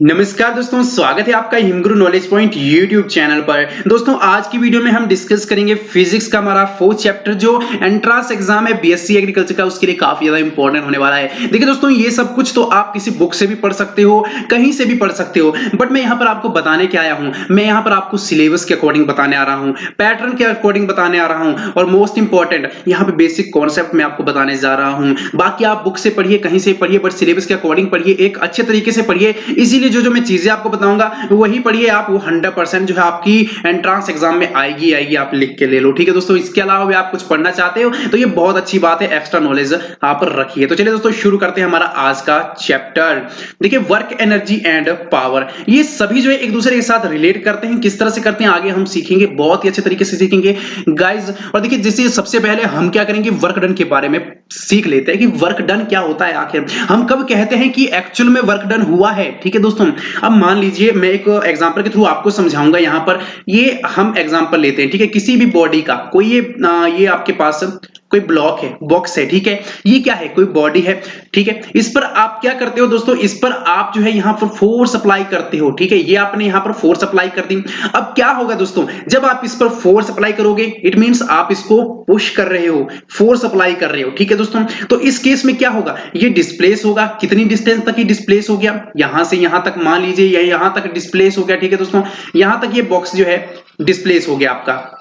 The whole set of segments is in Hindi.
नमस्कार दोस्तों, स्वागत है आपका हिमगुरु नॉलेज पॉइंट यूट्यूब चैनल पर। दोस्तों आज की वीडियो में हम डिस्कस करेंगे फिजिक्स का हमारा 4th चैप्टर जो एंट्रेंस एग्जाम है बीएससी एग्रीकल्चर का, उसके लिए काफी ज्यादा इंपॉर्टेंट होने वाला है। देखिए दोस्तों, ये सब कुछ तो आप किसी बुक से भी पढ़ सकते हो, कहीं से भी पढ़ सकते हो, बट मैं यहाँ पर आपको बताने क्या आया हूँ, मैं यहाँ पर आपको सिलेबस के अकॉर्डिंग बताने आ रहा हूँ, पैटर्न के अकॉर्डिंग बताने आ रहा हूँ, और मोस्ट इंपॉर्टेंट यहाँ पे बेसिक कॉन्सेप्ट मैं आपको बताने जा रहा हूँ। बाकी आप बुक से पढ़िए, कहीं से पढ़िए, बट सिलेबस के अकॉर्डिंग पढ़िए, एक अच्छे तरीके से पढ़िए। इसीलिए जो मैं चीजें आपको बताऊंगा वही पढ़िए आप, वो 100% जो है आपकी एंट्रेंस एग्जाम में आएगी, आप लिख के ले लो। ठीक है दोस्तों, इसके अलावा भी आप कुछ पढ़ना चाहते हो तो ये बहुत अच्छी बात है, एक्स्ट्रा नॉलेज आप रखिए। तो चलिए दोस्तों शुरू करते हैं हमारा आज का चैप्टर। देखिए वर्क, एनर्जी एंड पावर, ये सभी जो है एक दूसरे के साथ रिलेट करते हैं। किस तरह से करते हैं आगे हम सीखेंगे, बहुत ही अच्छे तरीके से सीखेंगे गाइज। और देखिए जैसे सबसे पहले हम क्या करेंगे, वर्क डन के बारे में सीख लेते हैं कि वर्क डन क्या होता है, आखिर हम कब कहते हैं कि एक्चुअल में वर्क डन हुआ है। ठीक है दोस्तों, अब मान लीजिए मैं एक एग्जांपल के थ्रू आपको समझाऊंगा। यहां पर ये हम एग्जांपल लेते हैं, ठीक है, किसी भी बॉडी का कोई ये आपके पास कोई ब्लॉक है, बॉक्स है, ठीक है, ये क्या है, कोई बॉडी है, ठीक है। इस पर आप क्या करते हो दोस्तों, इस पर आप जो है यहां पर फोर्स अप्लाई करते हो, ठीक है, ये आपने यहां पर फोर्स अप्लाई कर दी। अब क्या होगा दोस्तों, जब आप इस पर फोर्स अप्लाई करोगे इट मींस आप इसको पुश कर रहे हो, फोर्स अप्लाई कर रहे हो, ठीक है दोस्तों। तो इस केस में क्या होगा, ये डिस्प्लेस होगा। कितनी डिस्टेंस तक ये डिस्प्लेस हो गया, यहां से यहां तक, मान लीजिए यहां तक डिस्प्लेस हो गया, ठीक है दोस्तों। यहां तक ये बॉक्स जो है डिस्प्लेस हो गया आपका,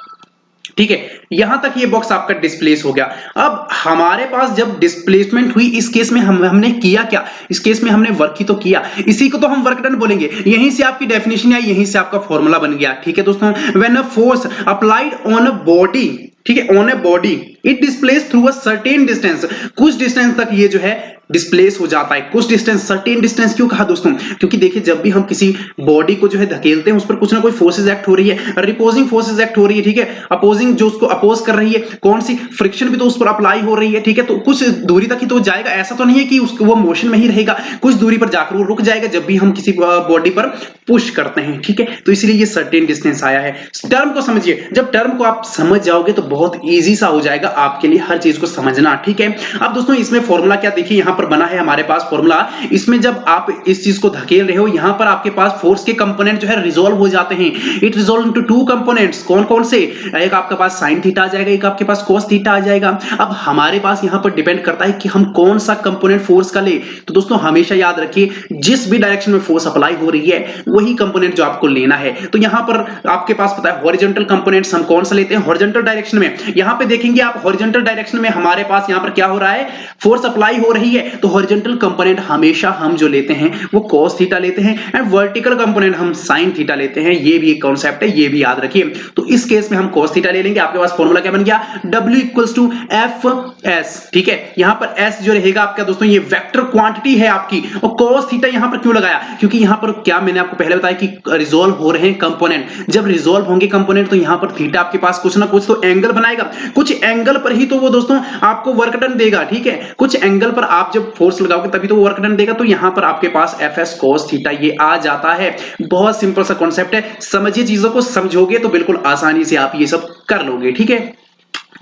ठीक है, यहां तक ये बॉक्स आपका डिस्प्लेस हो गया। अब हमारे पास जब डिस्प्लेसमेंट हुई, इस केस में हमने किया क्या, इस केस में हमने वर्क ही तो किया, इसी को तो हम वर्क डन बोलेंगे। यहीं से आपकी डेफिनेशन आई, यहीं से आपका फॉर्मूला बन गया, ठीक है दोस्तों। When a force applied on a body, ठीक है, on a body it displace through a certain distance, कुछ डिस्टेंस तक ये जो है डिस्प्लेस हो जाता है। कुछ डिस्टेंस, सर्टेन डिस्टेंस क्यों कहा दोस्तों, क्योंकि देखिए जब भी हम किसी बॉडी को जो है धकेलते हैं उस पर कुछ ना कोई फोर्सेस एक्ट हो रही है, रिपोजिंग फोर्सेस एक्ट हो रही है, ठीक है, अपोजिंग जो उसको अपोज कर रही है, कौन सी, फ्रिक्शन भी तो उस पर अप्लाई हो रही है, ठीक है। तो कुछ दूरी तक ही तो जाएगा, ऐसा तो नहीं है कि उसको वो मोशन में ही रहेगा, कुछ दूरी पर जाकर वो रुक जाएगा जब भी हम किसी बॉडी पर पुश करते हैं, ठीक है। तो इसलिए ये सर्टेन डिस्टेंस आया है। टर्म को समझिए, जब टर्म को आप समझ जाओगे तो बहुत ईजी सा हो जाएगा आपके लिए हर चीज को समझना, ठीक है। अब दोस्तों इसमें फॉर्मूला क्या, देखिए यहां पर बना है हमारे पास फॉर्मूला। इसमें जब आप इस चीज को धकेल रहे हो, यहां पर आपके पास फोर्स के कंपोनेंट जो है रिजॉल्व हो जाते हैं। It resolve into two components, कौन कौन से, एक आपके पास साइन थीटा आ जाएगा, एक आपके पास कॉस थीटा आ जाएगा। अब हमारे पास यहां पर डिपेंड करता है कि हम कौन सा कंपोनेंट फोर्स का ले। तो दोस्तों हमेशा याद रखिए, जिस भी डायरेक्शन में फोर्स अप्लाई हो रही है वही कंपोनेंट जो आपको लेना है। तो यहां पर आपके पास पता है हॉरिजॉन्टल कंपोनेंट्स हम कौन सा लेते हैं, हॉरिजॉन्टल डायरेक्शन में। यहां पे देखेंगे आप, हॉरिजॉन्टल डायरेक्शन में हमारे पास यहां पर क्या हो रहा है, फोर्स अप्लाई हो रही है, तो हॉरिजॉन्टल कंपोनेंट हमेशा हम जो लेते हैं वो cos थीटा लेते हैं, एंड वर्टिकल कंपोनेंट हम sin थीटा लेते हैं। ये भी एक कांसेप्ट है, ये भी याद रखिए। तो इस केस में हम cos थीटा ले लेंगे। आपके पास फॉर्मूला क्या बन गया, W = Fs, ठीक है। यहां पर s जो रहेगा आपका दोस्तों ये वेक्टर क्वांटिटी है आपकी, और cos थीटा यहां पर क्यों लगाया, क्योंकि यहां पर क्या मैंने आपको पहले बताया कि रिजॉल्व हो रहे हैं कंपोनेंट। जब रिजॉल्व होंगे कंपोनेंट तो यहां पर थीटा आपके पास कुछ ना कुछ तो एंगल बनाएगा, कुछ एंगल पर ही तो वो दोस्तों आपको वर्क डन देगा, ठीक है। कुछ एंगल पर आप जब फोर्स लगाओगे तभी तो वर्क डन देगा। तो यहां पर आपके पास Fs cos थीटा ये आ जाता है। बहुत सिंपल सा कॉन्सेप्ट है, समझिए, चीजों को समझोगे तो बिल्कुल आसानी से आप ये सब कर लोगे, ठीक है।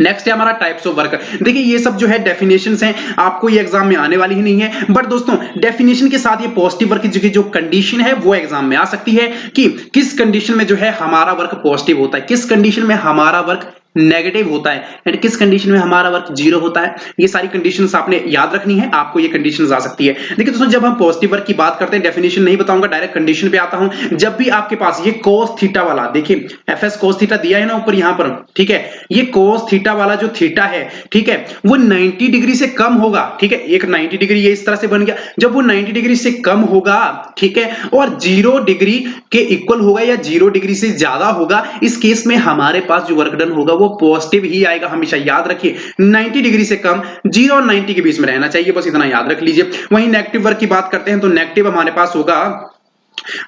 नेक्स्ट है हमारा टाइप्स ऑफ वर्क। देखिए ये सब जो है डेफिनेशंस हैं, आपको ये एग्जाम में आने वाली ही नहीं है, बट दोस्तों डेफिनेशन के साथ ये पॉजिटिव वर्क की जो कंडीशन है वो एग्जाम में आ सकती है कि किस कंडीशन में जो है हमारा वर्क पॉजिटिव होता है, किस कंडीशन में हमारा वर्क नेगेटिव होता है, एंड किस कंडीशन में हमारा वर्क जीरो होता है। ये सारी कंडीशंस आपने याद रखनी है, आपको ये कंडीशंस आ सकती है। देखिए दोस्तों जब हम पॉजिटिव वर्क की बात करते हैं, डेफिनेशन नहीं बताऊंगा, डायरेक्ट कंडीशन पे आता हूं। जब भी आपके पास ये cos थीटा वाला, देखिए Fs cos थीटा दिया है ना ऊपर यहां पर, ठीक है, ये cos थीटा वाला जो थीटा है, ठीक है, वो 90 डिग्री से कम होगा, ठीक है। एक 90 डिग्री ये इस तरह से बन गया, जब वो 90 डिग्री से कम होगा, ठीक है, और 0 डिग्री के इक्वल होगा या 0 डिग्री से ज्यादा होगा, इस केस में हमारे पास जो वर्क डन होगा वो पॉजिटिव ही आएगा। हमेशा याद रखिए 90 डिग्री से कम, 0 और 90 के बीच में रहना चाहिए, बस इतना याद रख लीजिए। वहीं नेगेटिव वर्क की बात करते हैं तो नेगेटिव हमारे पास होगा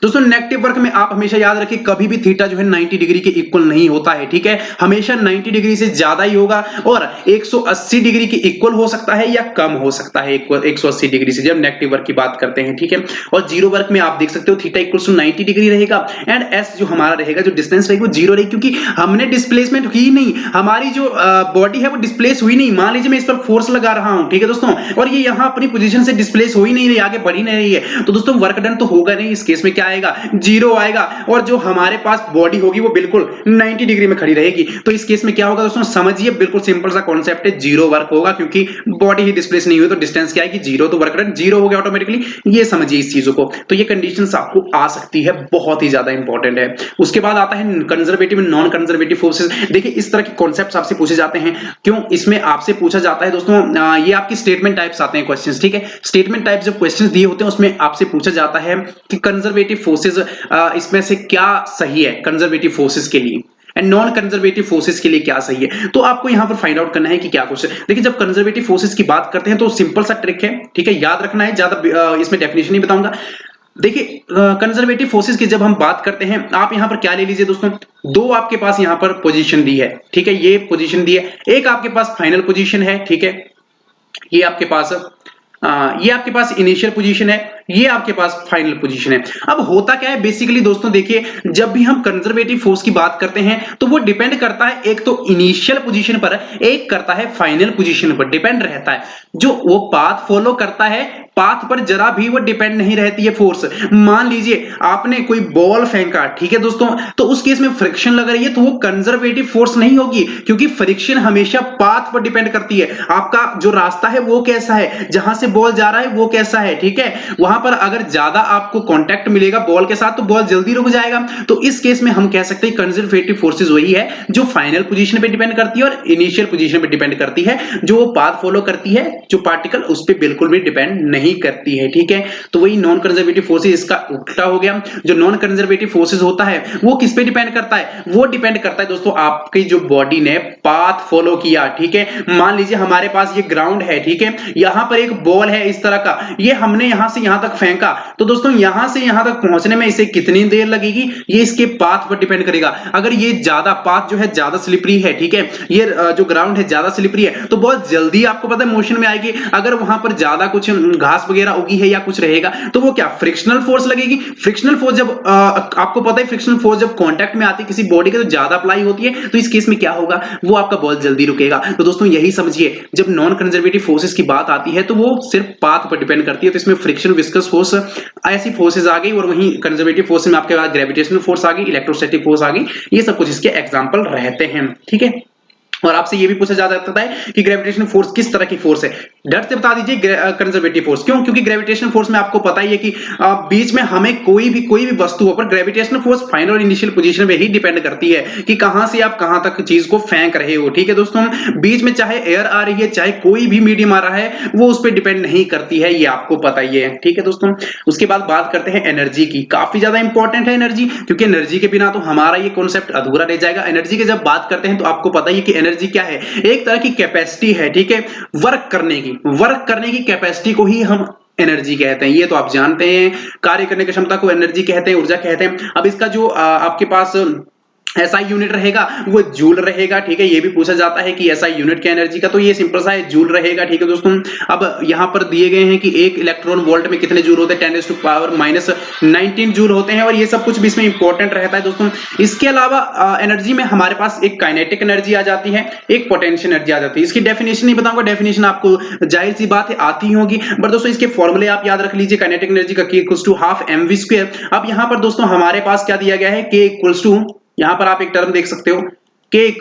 दोस्तों, नेगेटिव वर्क में आप हमेशा याद रखिए कभी भी थीटा जो है 90 डिग्री के इक्वल नहीं होता है, ठीक है, हमेशा 90 डिग्री से ज्यादा ही होगा, और 180 डिग्री के इक्वल हो सकता है या कम हो सकता है 180 डिग्री से, जब नेगेटिव वर्क की बात करते हैं, ठीक है। और जीरो वर्क में आप देख सकते हो थीटा = 90 डिग्री रहेगा, एंड एस जो हमारा रहेगा, जो डिस्टेंस रहेगी वो जीरो रहेगी, क्योंकि हमने डिस्प्लेसमेंट ही नहीं, हमारी जो बॉडी है वो डिस्प्लेस हुई नहीं। मान लीजिए मैं इस पर फोर्स लगा रहा हूं, ठीक है दोस्तों, और ये यहां अपनी पोजीशन से डिस्प्लेस हो ही नहीं रही, आगे बढ़ ही नहीं रही है, तो दोस्तों वर्क डन तो होगा नहीं इस केस केस में क्या आएगा, 0 आएगा, और जो हमारे पास बॉडी होगी वो बिल्कुल 90 डिग्री में खड़ी रहेगी। तो इस केस में क्या होगा दोस्तों, समझिए बिल्कुल सिंपल सा कॉन्सेप्ट है, 0 वर्क होगा, क्योंकि बॉडी ही डिस्प्लेस नहीं हुई तो डिस्टेंस क्या है कि 0, तो वर्क डन 0 हो गया ऑटोमेटिकली। ये समझिए इस चीजों को। तो ये कंडीशंस आपको आ सकती है, बहुत ही ज्यादा इंपॉर्टेंट है। उसके बाद आता है कंजर्वेटिव नॉन कंजर्वेटिव फोर्सेस। देखिए इस तरह के कॉन्सेप्ट्स आपसे पूछे जाते हैं। क्यों? इसमें आपसे पूछा जाता है दोस्तों, ये आपकी स्टेटमेंट टाइप्स आते हैं क्वेश्चंस, ठीक है। स्टेटमेंट टाइप जब क्वेश्चंस दिए होते हैं उसमें आपसे पूछा जाता है कि कंजर्वेटिव फोर्सेस इसमें से क्या सही है कंजर्वेटिव फोर्सेस के लिए, एंड नॉन कंजर्वेटिव फोर्सेस के लिए क्या सही है। तो आपको यहां पर फाइंड आउट करना है कि क्या क्वेश्चन। देखिए जब कंजर्वेटिव फोर्सेस की बात करते हैं तो सिंपल सा ट्रिक है, ठीक है, याद रखना है, ज्यादा इसमें डेफिनेशन नहीं बताऊंगा। देखिए कंजर्वेटिव फोर्सेस की जब हम बात करते हैं, आप यहां पर क्या ले लीजिए दोस्तों, दो आपके पास यहां पर पोजीशन दी है, ठीक है, ये पोजीशन दी है, एक आपके पास फाइनल पोजीशन है, ठीक है, ये आपके पास इनिशियल पोजीशन है, ये आपके पास फाइनल पोजीशन है। अब होता क्या है बेसिकली दोस्तों, देखिए जब भी हम कंजर्वेटिव फोर्स की बात करते हैं तो वो डिपेंड करता है एक तो इनिशियल पोजीशन पर, एक करता है फाइनल पोजीशन पर, डिपेंड रहता है। जो वो पाथ फॉलो करता है, पाथ पर जरा भी वो डिपेंड नहीं रहती है फोर्स। मान लीजिए आपने कोई बॉल फेंका, ठीक है दोस्तों, तो उस केस में फ्रिक्शन लग रही है, तो वो कंजर्वेटिव फोर्स नहीं होगी, क्योंकि फ्रिक्शन हमेशा पाथ पर डिपेंड करती है। आपका जो रास्ता है वो कैसा है, जहां से बॉल जा रहा है वो कैसा है, ठीक है। वहां पर अगर ज्यादा आपको कांटेक्ट मिलेगा बॉल के साथ तो बॉल जल्दी रुक जाएगा। तो इस केस में हम कह सकते हैं कंजर्वेटिव फोर्सेस वही है जो फाइनल पोजीशन पे डिपेंड करती है और इनिशियल पोजीशन पे डिपेंड करती है, जो वो पाथ फॉलो करती है, जो पार्टिकल उस पे बिल्कुल भी डिपेंड नहीं करती है, ठीक है। तो वही नॉन कंजर्वेटिव फोर्सेस, इसका उल्टा हो गया। जो नॉन कंजर्वेटिव फोर्सेस होता है वो किस पे डिपेंड करता है, वो डिपेंड करता है दोस्तों आपकी जो बॉडी ने पाथ फॉलो किया, ठीक है। मान लीजिए हमारे पास ये ग्राउंड है, ठीक है, यहां पर एक बॉल है इस तरह का, ये हमने यहां से यहां तक फेंका, तो दोस्तों यहां से यहां तक पहुंचने में इसे कितनी देर लगेगी, ये इसके पाथ पर डिपेंड करेगा। अगर ये ज्यादा पाथ जो है ज्यादा स्लिपरी है, ठीक है, ये जो ग्राउंड है ज्यादा स्लिपरी है, तो बहुत जल्दी आपको पता है मोशन में आएगी। अगर वहां पर ज्यादा कुछ घास वगैरह उगी है या कुछ रहेगा तो वो क्या फ्रिक्शनल फोर्स लगेगी। फ्रिक्शनल फोर्स जब आपको पता है फ्रिक्शनल फोर्स जब कांटेक्ट में आती है किसी बॉडी के तो ज्यादा अप्लाई होती है, तो इस केस में क्या होगा, वो आपका बॉल जल्दी रुकेगा। तो दोस्तों यही समझिए, जब नॉन कंजर्वेटिव फोर्सेस की बात आती है तो वो सिर्फ पाथ पर डिपेंड करती है। तो इसमें फ्रिक्शन, विस्कस फोर्स, ऐसी फोर्सेस आ गई, और वहीं कंजर्वेटिव फोर्स में आपके पास ग्रेविटेशनल फोर्स आ गई, इलेक्ट्रोस्टैटिक फोर्स आ गई, ये सब कुछ इसके एग्जांपल रहते हैं, ठीक है। और आपसे ये भी पूछा जा सकता है कि ग्रेविटेशनल फोर्स किस तरह की फोर्स है, डट से बता दीजिए कंजर्वेटिव फोर्स। क्यों? क्योंकि ग्रेविटेशनल फोर्स में आपको पता ही है कि बीच में हमें कोई भी वस्तु हो, पर ग्रेविटेशनल फोर्स फाइनल और इनिशियल पोजीशन में ही डिपेंड करती है कि कहां से आप कहां तक चीज को फेंक रहे हो, ठीक है दोस्तों। बीच में चाहे एयर आ रही है, चाहे कोई भी मीडियम आ रहा है, वो उस पर डिपेंड नहीं करती है, ये आपको पता ही है, ठीक है दोस्तों। उसके बाद बात करते हैं एनर्जी की। काफी ज्यादा इंपॉर्टेंट है एनर्जी, क्योंकि एनर्जी के बिना तो हमारा ये कॉन्सेप्ट अधूरा रह जाएगा। एनर्जी की जब बात करते हैं तो आपको पता ही है कि एनर्जी क्या है, एक तरह की कैपेसिटी है, ठीक है, वर्क करने की कैपेसिटी को ही हम एनर्जी कहते हैं, ये तो आप जानते हैं। कार्य करने की क्षमता को एनर्जी कहते हैं, ऊर्जा कहते हैं। अब इसका जो आपके पास एसआई यूनिट रहेगा वो जूल रहेगा, ठीक है। ये भी पूछा जाता है कि एसआई यूनिट क्या एनर्जी का, तो ये सिंपल सा है, जूल रहेगा, ठीक है दोस्तों। अब यहां पर दिए गए हैं कि एक इलेक्ट्रॉन वोल्ट में कितने जूल होते हैं, 10⁻⁻⁹ जूल होते हैं, और ये सब कुछ भी इसमें इंपॉर्टेंट रहता है दोस्तों। इसके अलावा एनर्जी में हमारे पास एक काइनेटिक एनर्जी आ जाती है, एक पोटेंशियल एनर्जी आ जाती है। इसकी डेफिनेशन नहीं बताऊंगा, डेफिनेशन आपको जाहिर सी बात है आती होगी, बट दोस्तों इसके फॉर्मूले आप याद रख लीजिए। काइनेटिक एनर्जी का K = ½ mv²। अब यहां पर दोस्तों हमारे पास क्या दिया गया है, K = यहां पर आप एक टर्म देख सकते हो, K =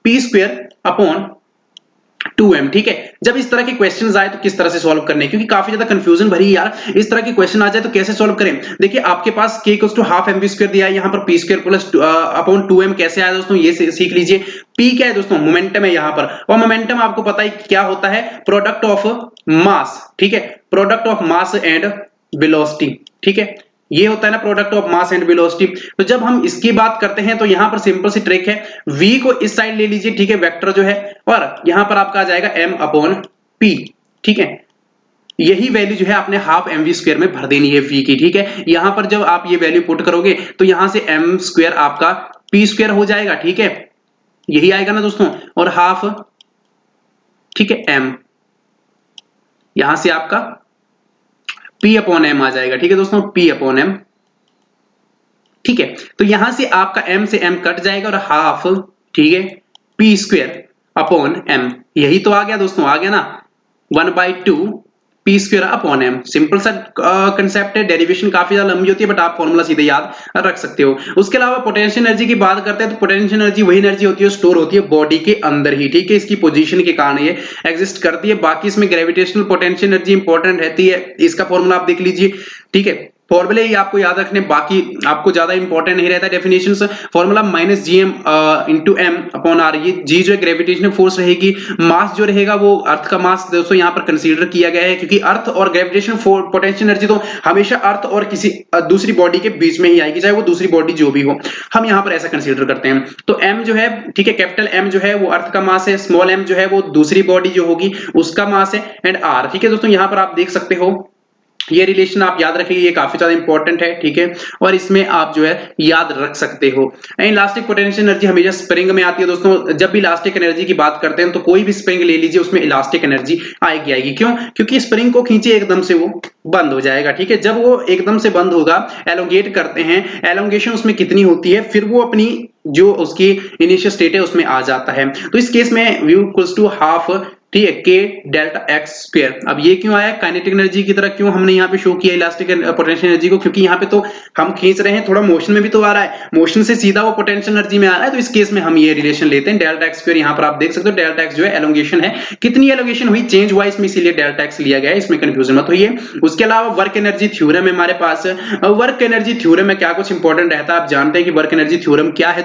p²/2m, ठीक है। जब इस तरह के क्वेश्चंस आए तो किस तरह से सॉल्व करने, क्योंकि काफी ज्यादा कंफ्यूजन भरी यार, इस तरह के क्वेश्चन आ जाए तो कैसे सॉल्व करें। देखिए आपके पास K = ½ mv² दिया है, यहां पर p²+/2m कैसे आया दोस्तों, ये सीख लीजिए। p क्या है दोस्तों, मोमेंटम है यहां पर, और मोमेंटम आपको पता है क्या होता है, प्रोडक्ट ऑफ मास, ठीक है, product of mass and velocity, ठीक है, ये होता है ना product of mass and velocity. तो जब हम इसकी बात करते हैं तो यहां पर सिंपल सी ट्रिक है, v को इस साइड ले लीजिए, ठीक है, वेक्टर जो है, और यहां पर आपका आ जाएगा m/p, ठीक है। यही वैल्यू जो है आपने ½ mv² में भर देनी है v की, ठीक है। यहां पर जब आप ये वैल्यू पुट करोगे तो यहां से m² आपका p² हो जाएगा, ठीक है, यही आएगा ना दोस्तों, और ½ ठीक है m, यहां से आपका p/m आ जाएगा, ठीक है दोस्तों, p/m, ठीक है। तो यहां से आपका m से m कट जाएगा और ½ ठीक है p²/m, यही तो आ गया दोस्तों, आ गया ना, 1/2 P square upon M. Simple सा कंसेप्ट है, डेरिवेशन काफी ज्यादा लंबी होती है बट आप फॉर्मूला सीधे याद रख सकते हो। उसके अलावा पोटेंशियल एनर्जी की बात करते हैं तो पोटेंशियल एनर्जी वही एनर्जी होती है स्टोर होती है बॉडी के अंदर ही, ठीक है, इसकी पोजीशन के कारण ये एग्जिस्ट करती है। बाकी इसमें ग्रेविटेशनल पोटेंशियल एनर्जी इंपॉर्टेंट रहती है, इसका फॉर्मूला आप देख लीजिए, ठीक है, फॉर्मूले ही आपको याद रखने, बाकी आपको ज्यादा इंपॉर्टेंट नहीं रहता definitions. Formula minus G M into M upon R, ये जी जो है ग्रेविटेशनल फोर्स रहेगी, मास जो रहेगा वो अर्थ का मास दोस्तों यहाँ पर कंसीडर किया गया है, क्योंकि अर्थ और ग्रेविटेशनल पोटेंशियल एनर्जी तो हमेशा अर्थ और किसी दूसरी बॉडी के बीच में ही आएगी, चाहे वो दूसरी बॉडी जो भी हो, हम यहाँ पर ऐसा कंसीडर करते हैं। तो एम जो है, ठीक है, कैपिटल एम जो है वो अर्थ का मास है, स्मॉल एम जो है वो दूसरी बॉडी जो होगी उसका मास है, एंड आर, ठीक है दोस्तों, यहाँ पर आप देख सकते हो ये रिलेशन आप याद रखिए, ये काफी ज्यादा इंपॉर्टेंट है, ठीक है, और इसमें आप जो है याद रख सकते हो। इलास्टिक पोटेंशियल एनर्जी हमेशा स्प्रिंग में आती है दोस्तों। जब भी इलास्टिक एनर्जी की बात करते हैं तो कोई भी स्प्रिंग ले लीजिए, उसमें इलास्टिक एनर्जी आएगी। क्यों? क्योंकि स्प्रिंग को खींचे एकदम से वो बंद हो जाएगा, ठीक है, जब वो एकदम से बंद होगा, एलोंगेट करते हैं, एलोंगेशन उसमें कितनी होती है, फिर वो अपनी जो उसकी इनिशियल स्टेट है उसमें आ जाता है। तो इस केस में v इक्वल्स टू हाफ, ठीक है, के डेल्टा एक्स स्क्वायर। अब ये क्यों आया काइनेटिक एनर्जी की तरह, क्यों हमने यहाँ पे शो किया इलास्टिक पोटेंशियल एनर्जी को, क्योंकि यहाँ पे तो हम खींच रहे हैं, थोड़ा मोशन में भी तो आ रहा है, मोशन से सीधा वो पोटेंशियल एनर्जी में आ रहा है, तो इस केस में हम ये रिलेशन लेते हैं डेल्टा एक्स स्क्वायर। यहाँ पर आप देख सकते हो डेल्टा एक्स जो है एलोंगेशन है, कितनी एलोंगेशन हुई, चेंज हुआ इसमें, इसीलिए डेल्टा एक्स लिया गया है, इसमें कंफ्यूजन मत होइए। उसके अलावा वर्क एनर्जी थ्योरम है हमारे पास। वर्क एनर्जी थ्योरम में क्या कुछ इंपॉर्टेंट रहता है, आप जानते हैं कि वर्क एनर्जी थ्योरम क्या है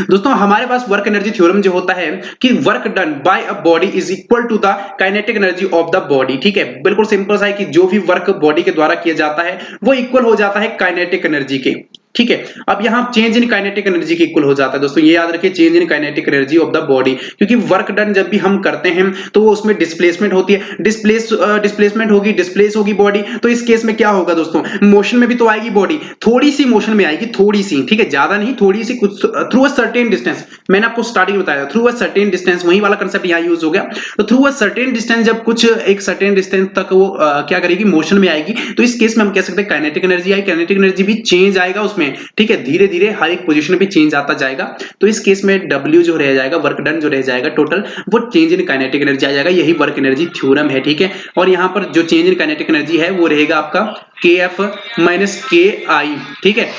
दोस्तों हमारे पास वर्क एनर्जी थ्योरम जो होता है कि work done by a body is equal to the kinetic energy of the body, ठीक है, बिल्कुल सिंपल सा है कि जो भी वर्क बॉडी के द्वारा किया जाता है वो इक्वल हो जाता है काइनेटिक एनर्जी के, ठीक है। अब यहां चेंज इन काइनेटिक एनर्जी के इक्वल हो जाता है दोस्तों, ये याद रखिए, change in kinetic energy of the body, क्योंकि वर्क डन जब भी हम करते हैं तो वो उसमें डिस्प्लेसमेंट होती है, डिस्प्लेसमेंट होगी, डिस्प्लेस होगी बॉडी, तो इस केस में क्या होगा दोस्तों, मोशन में भी तो आएगी बॉडी, थोड़ी सी मोशन में आएगी, थोड़ी सी, ठीक है, ज्यादा नहीं, थोड़ी सी, कुछ थ्रू अ सर्टेन डिस्टेंस, मैंने आपको स्टार्टिंग बताया थ्रू अ सर्टेन डिस्टेंस, वही वाला कंसेप्ट यहां यूज हो गया। तो थ्रू अ सर्टेन डिस्टेंस, जब कुछ एक सर्टेन डिस्टेंस तक वो क्या करेगी, मोशन में आएगी, तो इस केस में हम कह सकते हैं काइनेटिक एनर्जी आई, काइनेटिक एनर्जी भी चेंज आएगा उसमें, ठीक है, धीरे धीरे हर एक पोजीशन में चेंज आता जाएगा। तो इस केस में W जो रह जाएगा, वर्क डन जो रह जाएगा टोटल, वो चेंज इन काइनेटिक एनर्जी आ जाएगा, यही वर्क एनर्जी थ्योरम है, ठीक है। और यहां पर जो चेंज इन काइनेटिक एनर्जी है वो रहेगा आपका KF माइनस KI, ठीक है,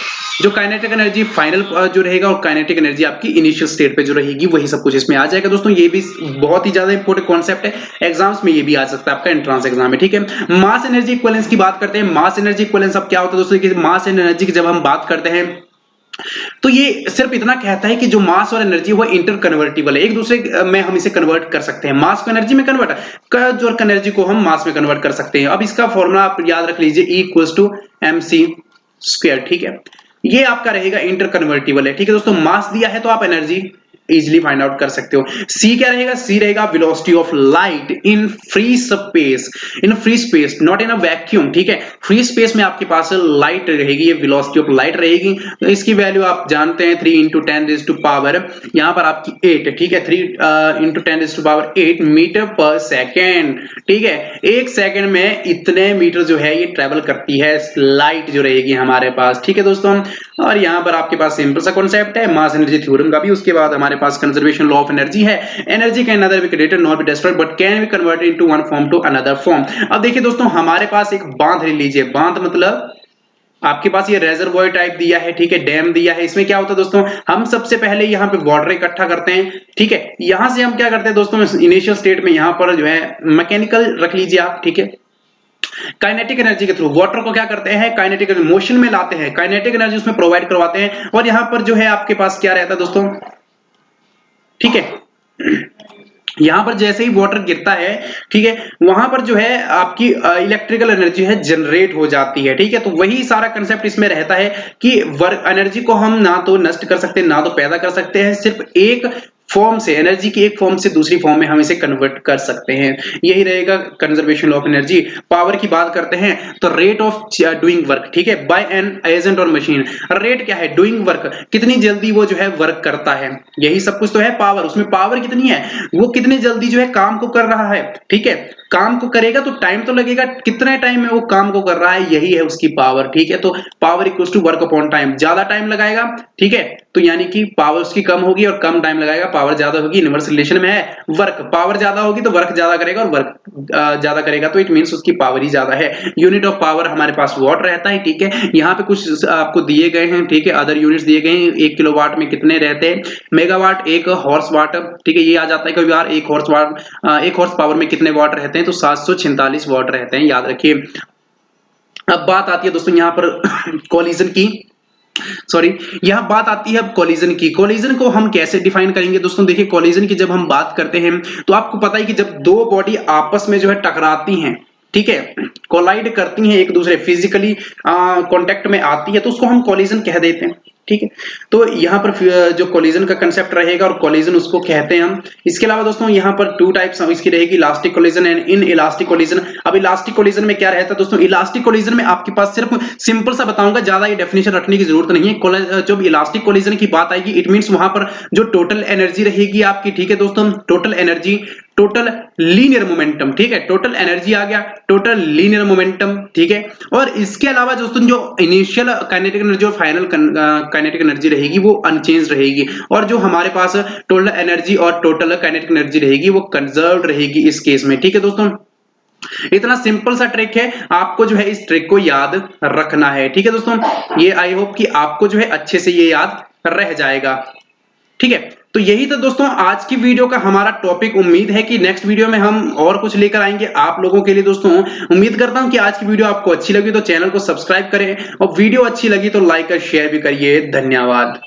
जो काइनेटिक एनर्जी फाइनल जो रहेगा और काइनेटिक एनर्जी आपकी इनिशियल स्टेट पे जो रहेगी, वही सब कुछ इसमें आ जाएगा दोस्तों। ये भी बहुत ही ज्यादा इंपॉर्टेंट कॉन्सेप्ट है, एग्जाम्स में ये भी आ सकता है आपका एंट्रेंस एग्जाम में, ठीक है। मास एनर्जी इक्विवेलेंस की बात करते हैं। मास एनर्जी इक्विवेलेंस अब क्या होता है दोस्तों, कि मास एंड एनर्जी की जब हम बात करते हैं तो ये सिर्फ इतना कहता है कि जो मास और एनर्जी वो इंटर कन्वर्टिबल है, एक दूसरे में हम इसे कन्वर्ट कर सकते हैं, मास को एनर्जी में कन्वर्ट कर, जो एनर्जी को हम मास में कन्वर्ट कर सकते हैं। अब इसका फॉर्मूला आप याद रख लीजिए, E equals to mc square, ठीक है, ये आपका रहेगा इंटर कन्वर्टिबल है, ठीक है दोस्तों। मास दिया है तो आप एनर्जी इजिली फाइंड आउट कर सकते हो। सी क्या रहेगा, सी रहेगा velocity of light in free space, in free space, not in a vacuum, ठीक है, फ्री स्पेस में आपके पास लाइट रहेगी, ये वेलोसिटी ऑफ लाइट रहेगी। तो इसकी वैल्यू आप जानते हैं 3 × 10⁻⁸, यहां पर आपकी 8, ठीक है, 3 × 10⁸ मीटर पर सेकेंड, ठीक है, एक सेकेंड में इतने मीटर जो है ये ट्रेवल करती है लाइट जो रहेगी हमारे पास, ठीक है दोस्तों। और यहां पर आपके पास सिंपल सा कॉन्सेप्ट है मास एनर्जी थ्योरम का भी। उसके बाद हमारे पास कंजर्वेशन लॉ ऑफ एनर्जी है, energy can neither be created not be destroyed but can be converted into one form to another form. अब देखिए दोस्तों, हमारे पास एक बांध ले लीजिए, बांध मतलब आपके पास ये रेजर्वॉयर टाइप दिया है, ठीक है, डैम दिया है। इसमें क्या होता है दोस्तों, हम सबसे पहले यहाँ पे वाटर इकट्ठा करते हैं, ठीक है, यहां से हम क्या करते हैं दोस्तों, इनिशियल स्टेट में यहां पर जो है मैकेनिकल रख लीजिए आप, ठीक है, काइनेटिक एनर्जी के थ्रू वाटर को क्या करते हैं, काइनेटिक मोशन में लाते हैं, काइनेटिक एनर्जी उसमें प्रोवाइड करवाते हैं। और यहां पर जो है आपके पास क्या रहता है दोस्तों, ठीक है, यहां पर जैसे ही वाटर गिरता है, ठीक है, वहां पर जो है आपकी इलेक्ट्रिकल एनर्जी है जनरेट हो जाती है, ठीक है। तो वही सारा कंसेप्ट इसमें रहता है कि वर्क एनर्जी को हम ना तो नष्ट कर सकते हैं ना तो पैदा कर सकते हैं, सिर्फ एक फॉर्म से, एनर्जी की एक फॉर्म से दूसरी फॉर्म में हम इसे कन्वर्ट कर सकते हैं, यही रहेगा कंजर्वेशन ऑफ एनर्जी। पावर की बात करते हैं तो रेट ऑफ डूइंग वर्क, ठीक है, बाय एन एजेंट और मशीन। रेट क्या है, डूइंग वर्क, कितनी जल्दी वो जो है वर्क करता है, यही सब कुछ तो है पावर। उसमें पावर कितनी है, वो कितनी जल्दी जो है काम को कर रहा है, ठीक है। काम को करेगा तो टाइम तो लगेगा, कितने टाइम में वो काम को कर रहा है, यही है उसकी पावर। ठीक है, तो power equals to work upon time. ज्यादा टाइम लगाएगा, ठीक है, तो यानी कि पावर उसकी कम होगी, और कम टाइम लगाएगा पावर ज्यादा होगी। इनवर्स रिलेशन में है वर्क, पावर ज्यादा होगी तो वर्क ज्यादा करेगा, और वर्क ज्यादा करेगा तो इट मींस उसकी पावर ही ज्यादा है। यूनिट ऑफ पावर हमारे पास वॉट रहता है। ठीक है, यहाँ पे कुछ आपको दिए गए हैं, ठीक है, अदर यूनिट्स दिए गए हैं। 1 किलोवाट में कितने रहते हैं मेगावाट, 1 हॉर्स वाट, ठीक है, ये आ जाता है कई बार। 1 हॉर्स वाट, 1 हॉर्स पावर में कितने वाट रहते हैं, तो 746 वाट रहते हैं, याद रखिए। अब बात आती है दोस्तों यहाँ पर कोलिजन की, सॉरी, यह बात आती है अब कोलिजन की। कोलिजन को हम कैसे डिफाइन करेंगे दोस्तों? देखिए, कोलिजन की जब हम बात करते हैं तो आपको पता है कि जब दो बॉडी आपस में जो है टकराती हैं, ठीक है, कोलाइड करती हैं, एक दूसरे फिजिकली कांटेक्ट में आती है, तो उसको हम कोलिजन कह देते हैं। ठीक है, तो यहाँ पर जो कोलिजन का कंसेप्ट रहेगा, और कोलिजन उसको कहते हैं हम। इसके अलावा दोस्तों यहाँ पर 2 टाइप्स इसकी रहेगी, elastic collision and in elastic collision. अब इलास्टिक कोलिजन में क्या रहता है दोस्तों? इलास्टिक कोलिजन में आपके पास सिर्फ सिंपल सा बताऊंगा, ज्यादा ये डेफिनेशन रखने की जरूरत नहीं है। जब इलास्टिक कोलिजन की बात आएगी, इट मींस वहां पर जो टोटल एनर्जी रहेगी आपकी, ठीक है दोस्तों, total energy, total linear momentum, ठीक है, टोटल एनर्जी आ गया, टोटल लीनियर मोमेंटम, ठीक है। और इसके अलावा दोस्तों जो इनिशियल काइनेटिक एनर्जी और फाइनल काइनेटिक एनर्जी रहेगी वो अनचेंज रहेगी, और जो हमारे पास टोटल एनर्जी और टोटल काइनेटिक एनर्जी रहेगी वो कंजर्व्ड रहेगी इस केस में। ठीक है दोस्तों, इतना सिंपल सा ट्रिक है, आपको जो है इस ट्रिक को याद रखना है। ठीक है दोस्तों, ये आई होप कि आपको जो है अच्छे से ये याद रह जाएगा। ठीक है, तो यही तो दोस्तों आज की वीडियो का हमारा टॉपिक। उम्मीद है कि नेक्स्ट वीडियो में हम और कुछ लेकर आएंगे आप लोगों के लिए। दोस्तों उम्मीद करता हूं कि आज की वीडियो आपको अच्छी लगी, तो चैनल को सब्सक्राइब करें, और वीडियो अच्छी लगी तो लाइक और शेयर भी करिए। धन्यवाद।